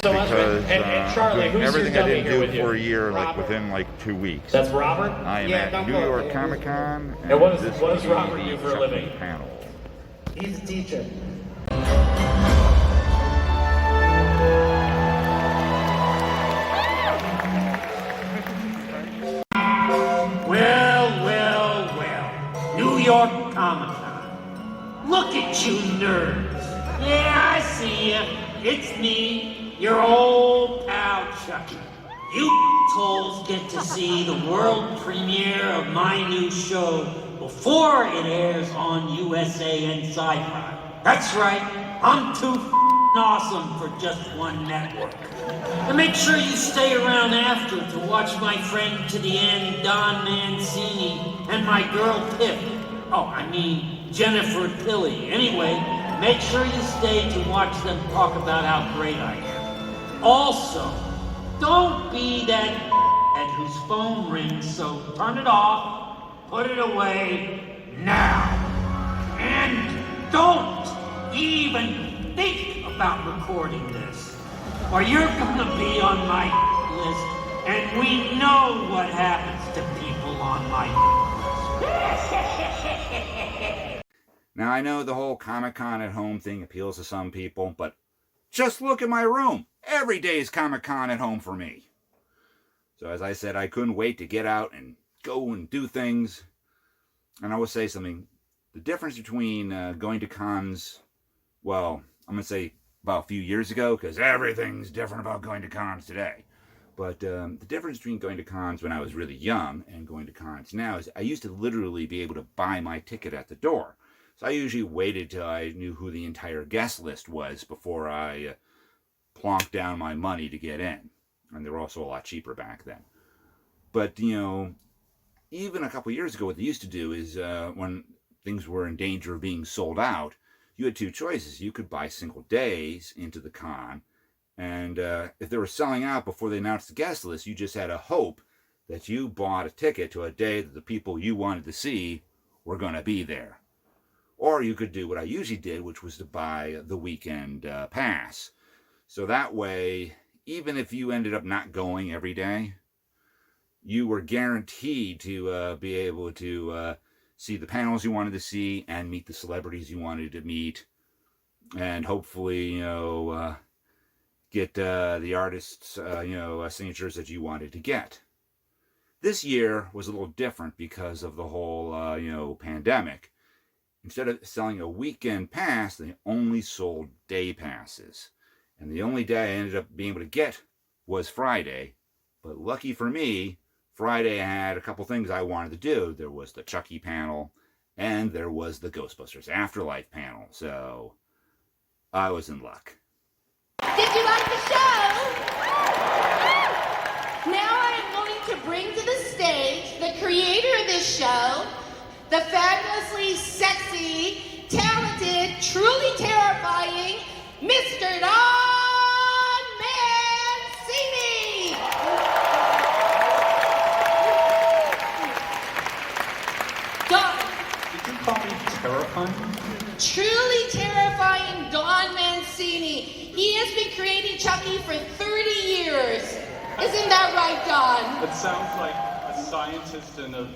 So because and Charlie, I'm doing who's everything your I dummy didn't here do with you? for a year, like Robert? within 2 weeks. That's Robert? I am at New York Comic Con, And what this does will Robert be do the for a Chucky living? panel. He's a teacher. Well. New York Comic Con. Look at you nerds. Yeah, I see ya. It's me, your old pal Chucky. You tolls get to see the world premiere of my new show before it airs on USA and Sci-Fi. That's right, I'm too awesome for just one network. And make sure you stay around after to watch my friend to the end, Don Mancini, and my girl Pip. Jennifer Tilly. Anyway, make sure you stay to watch them talk about how great I am. Also, don't be that at whose phone rings, so turn it off, put it away, now. And don't even think about recording this, or you're gonna be on my list, and we know what happens to people on my list. Now, I know the whole Comic-Con at home thing appeals to some people, but just look at my room. Every day is Comic-Con at home for me. So as I said, I couldn't wait to get out and go and do things. And I will say something. The difference between going to cons, well, I'm going to say about a few years ago, because everything's different about going to cons today. But the difference between going to cons when I was really young and going to cons now is I used to literally be able to buy my ticket at the door. So I usually waited till I knew who the entire guest list was before I plonked down my money to get in. And they were also a lot cheaper back then. But, even a couple years ago, what they used to do is when things were in danger of being sold out, you had two choices. You could buy single days into the con, and if they were selling out before they announced the guest list, you just had to hope that you bought a ticket to a day that the people you wanted to see were going to be there. Or you could do what I usually did, which was to buy the weekend pass. So that way, even if you ended up not going every day, you were guaranteed to be able to see the panels you wanted to see and meet the celebrities you wanted to meet, and hopefully, get the artists, signatures that you wanted to get. This year was a little different because of the whole, pandemic. Instead of selling a weekend pass, they only sold day passes. And the only day I ended up being able to get was Friday. But lucky for me, Friday I had a couple things I wanted to do. There was the Chucky panel, and there was the GhostBusters Afterlife panel. So I was in luck. Did you like the show? Now I am going to bring to the stage the creator of this show, the fabulously sexy, talented, truly terrifying Mr. Don Mancini! Don. Did you call me terrifying? Truly terrifying Don Mancini. He has been creating Chucky for 30 years. Isn't that right, Don? It sounds like a scientist in a...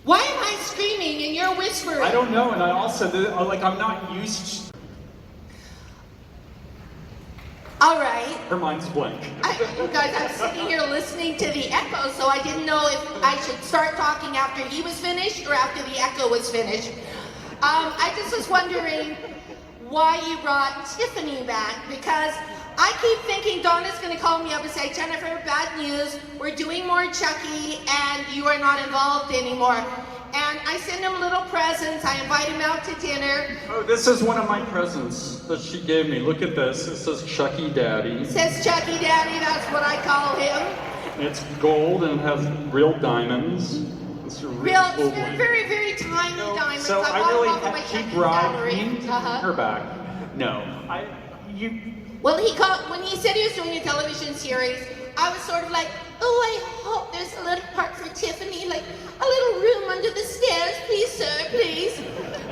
Why am I screaming and you're whispering? I don't know, and I also, I'm not used to... All right. Her mind's blank. You guys, I'm sitting here listening to the echo, so I didn't know if I should start talking after he was finished or after the echo was finished. I just was wondering why you brought Tiffany back, because I keep thinking Donna's going to call me up and say, Jennifer, bad news, we're doing more Chucky and you are not involved anymore. And I send him little presents, I invite him out to dinner. Oh, this is one of my presents that she gave me. Look at this. It says Chucky Daddy. It says Chucky Daddy, that's what I call him. It's gold and it has real diamonds. It's very, very tiny diamonds. So I really had to bribe her back. No, Well, when he said he was doing a television series, I was sort of like, oh, I hope there's a little part for Tiffany, like a little room under the stairs, please, sir, please.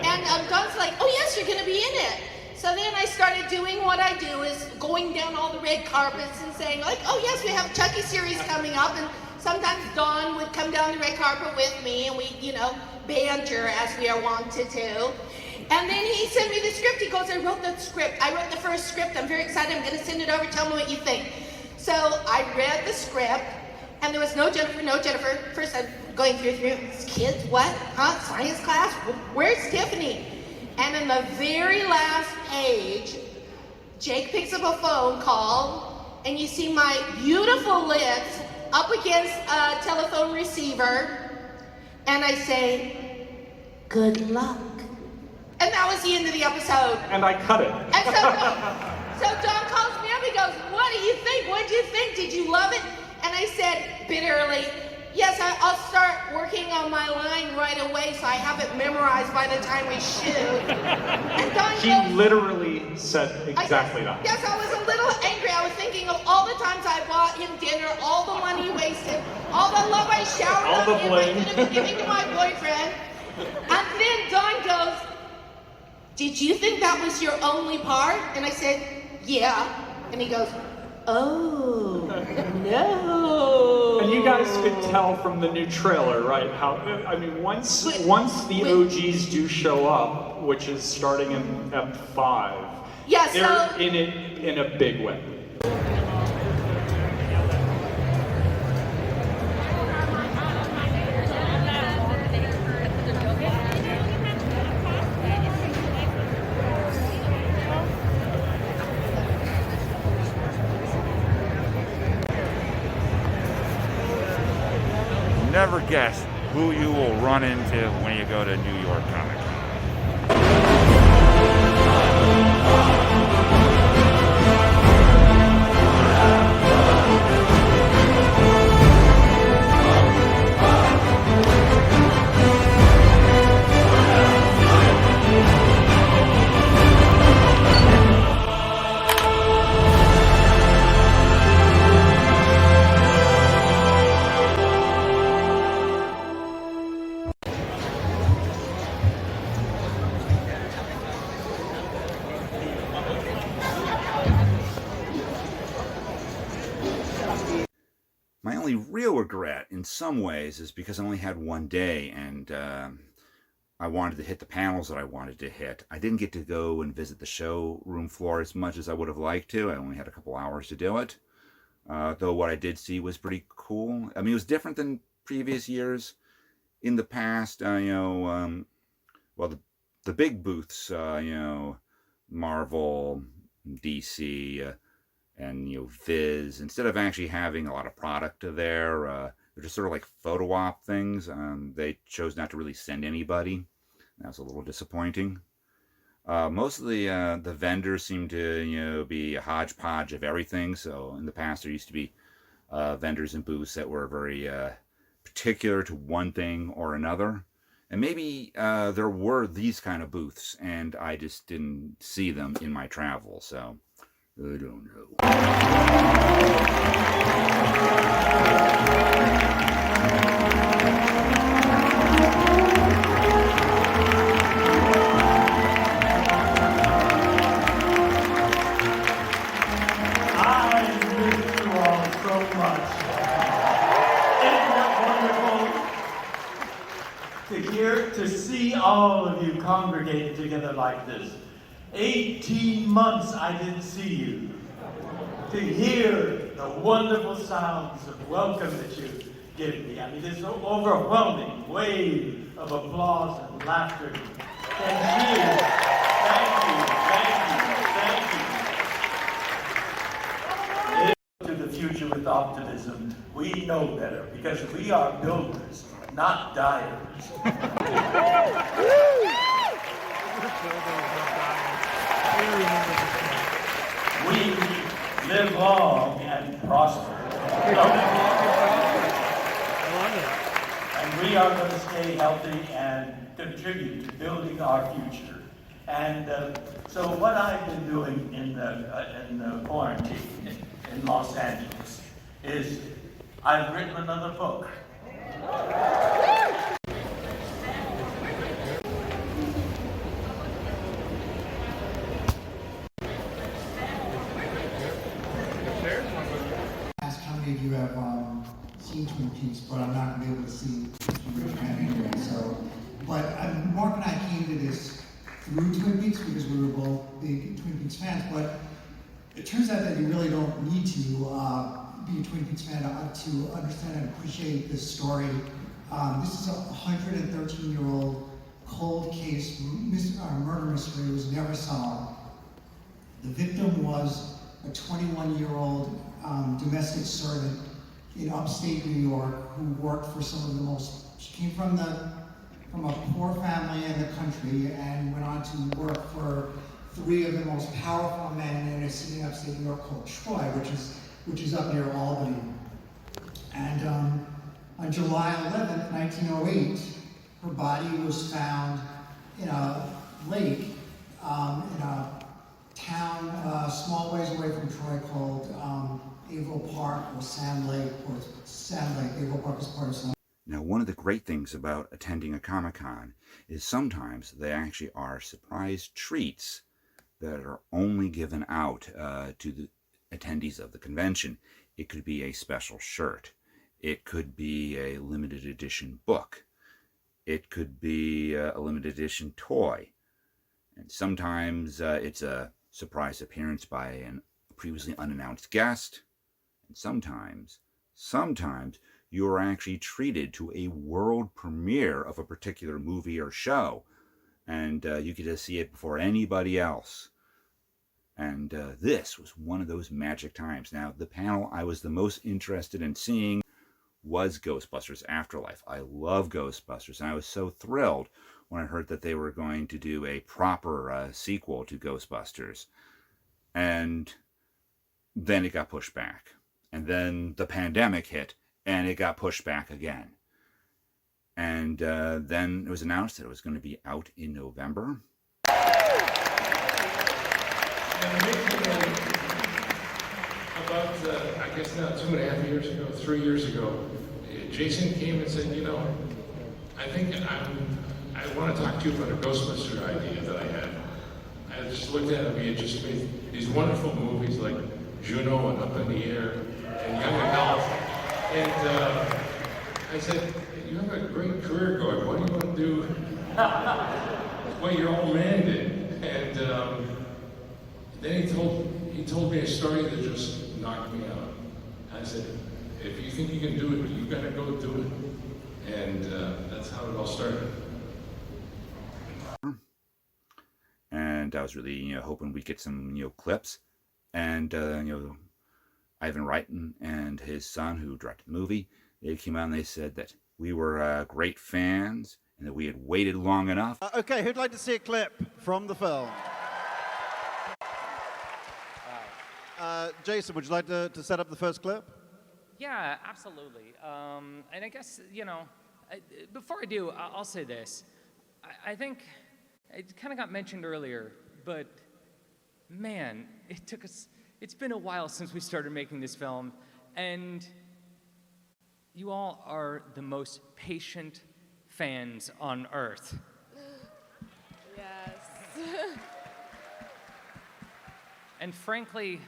And Don's like, oh yes, you're gonna be in it. So then I started doing what I do, is going down all the red carpets and saying like, oh yes, we have Chucky Series coming up, and sometimes Dawn would come down the red carpet with me, and we, banter as we are wont to do. And then he sent me the script. He goes, I wrote the script. I wrote the first script. I'm very excited. I'm going to send it over. Tell me what you think. So I read the script, and there was no Jennifer. First I'm going through kids, what? Huh? Science class? Where's Tiffany? And in the very last page, Jake picks up a phone call, and you see my beautiful lips up against a telephone receiver, and I say, good luck. And that was the end of the episode. And I cut it. And so Don calls me up, he goes, what do you think? What did you think? Did you love it? And I said bitterly, yes, I'll start working on my line right away so I have it memorized by the time we shoot. And Don She goes, literally said exactly that. yes, I was a little angry. I was thinking of all the times I bought him dinner, all the money wasted, all the love I showered All on the him blame. I could have been giving to my boyfriend. And then Don goes, did you think that was your only part? And I said, yeah. And he goes, oh, no. And you guys could tell from the new trailer, right? How once the OGs do show up, which is starting in F5, yeah, they're in it in a big way. Never guess who you will run into when you go to New York Comic Con. My only real regret, in some ways, is because I only had one day, and I wanted to hit the panels that I wanted to hit. I didn't get to go and visit the showroom floor as much as I would have liked to. I only had a couple hours to do it. Though what I did see was pretty cool. I mean, it was different than previous years. In the past, well, the big booths, Marvel, DC, and Viz, instead of actually having a lot of product there, they're just sort of like photo op things. They chose not to really send anybody. That was a little disappointing. Most of the vendors seem to be a hodgepodge of everything. So in the past there used to be vendors and booths that were very particular to one thing or another. And maybe there were these kind of booths and I just didn't see them in my travel. So I don't know. I miss you all so much. Isn't it wonderful to see all of you congregated together like this? 18 months I didn't see you. To hear the wonderful sounds of welcome that you're giving me. I mean, this overwhelming wave of applause and laughter and cheers. Thank you. To the future with optimism, we know better because we are builders, not dyers. We live long and prosper. And we are going to stay healthy and contribute to building our future. And so what I've been doing in the quarantine in Los Angeles is I've written another book. Ask how many of you have seen Twin Peaks, but I'm not going to be able to see anyway. So, but Mark and I came to this through Twin Peaks because we were both big Twin Peaks fans. But it turns out that you really don't need to be a Twin Peaks fan to understand and appreciate this story. This is a 113-year-old cold case murder mystery that was never solved. The victim was a 21-year-old domestic servant in upstate New York who worked for some of the most, she came from a poor family in the country and went on to work for three of the most powerful men in a city in upstate New York called Troy, which is up near Albany. And on July 11th, 1908, her body was found in a lake in a town small ways away from Troy called Averill Park or Sand Lake. Averill Park is part of Sand Lake. Now, one of the great things about attending a Comic-Con is sometimes they actually are surprise treats that are only given out to the attendees of the convention. It could be a special shirt. It could be a limited edition book. It could be a limited edition toy. And sometimes it's a surprise appearance by a previously unannounced guest. And sometimes you are actually treated to a world premiere of a particular movie or show. And you get to see it before anybody else. And this was one of those magic times. Now, the panel I was the most interested in seeing was GhostBusters Afterlife. I love Ghostbusters, and I was so thrilled when I heard that they were going to do a proper sequel to Ghostbusters. And then it got pushed back. And then the pandemic hit, and it got pushed back again. And then it was announced that it was going to be out in November. About, I guess now 2.5 years ago, 3 years ago, Jason came and said, you know, I think I want to talk to you about a Ghostbuster idea that I had. I just looked at him, he had just made these wonderful movies like Juno and Up in the Air and Young Adult. And I said, you have a great career going, what do you want to do what your old man did? And then he told me a story that just knocked me out. I said, if you think you can do it, you gotta go do it. And that's how it all started. And I was really, hoping we'd get some, clips. And, Ivan Reitman and his son, who directed the movie, they came out and they said that we were great fans and that we had waited long enough. Okay, who'd like to see a clip from the film? Jason, would you like to set up the first clip? Yeah, absolutely. And I guess, before I do, I'll say this. I think it kind of got mentioned earlier, but man, it's been a while since we started making this film, and you all are the most patient fans on Earth. Yes. And frankly,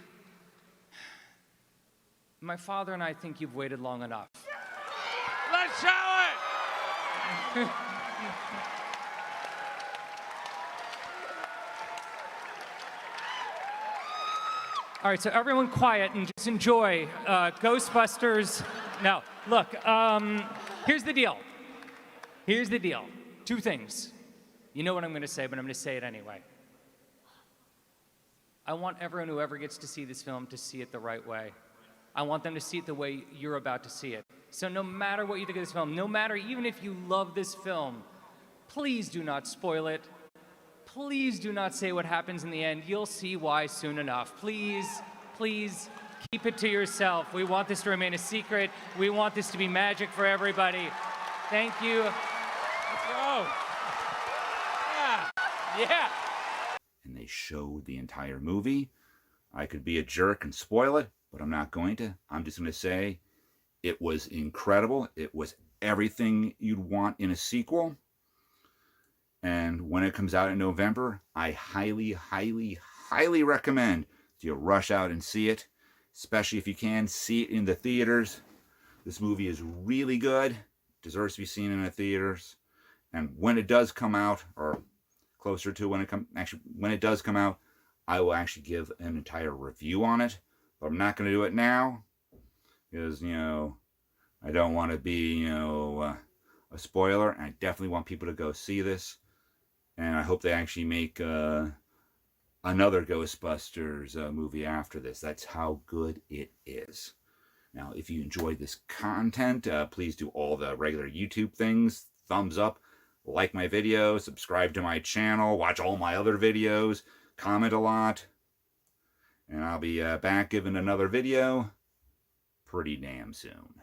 my father and I think you've waited long enough. Let's show it! All right, so everyone quiet and just enjoy Ghostbusters. Now, look, here's the deal. Here's the deal. Two things. You know what I'm going to say, but I'm going to say it anyway. I want everyone who ever gets to see this film to see it the right way. I want them to see it the way you're about to see it. So no matter what you think of this film, no matter even if you love this film, please do not spoil it. Please do not say what happens in the end. You'll see why soon enough. Please, please keep it to yourself. We want this to remain a secret. We want this to be magic for everybody. Thank you. Let's go. Yeah. Yeah. And they showed the entire movie. I could be a jerk and spoil it, but I'm not going to. I'm just going to say it was incredible. It was everything you'd want in a sequel. And when it comes out in November, I highly, highly, highly recommend you rush out and see it. especially if you can see it in the theaters. This movie is really good, deserves to be seen in the theaters. And when it does come out, or closer to when it does come out, I will actually give an entire review on it. But I'm not going to do it now because, you know, I don't want to be, you know, a spoiler. And I definitely want people to go see this. And I hope they actually make another Ghostbusters movie after this. That's how good it is. Now, if you enjoyed this content, please do all the regular YouTube things. Thumbs up, like my video, subscribe to my channel, watch all my other videos, comment a lot. And I'll be back giving another video pretty damn soon.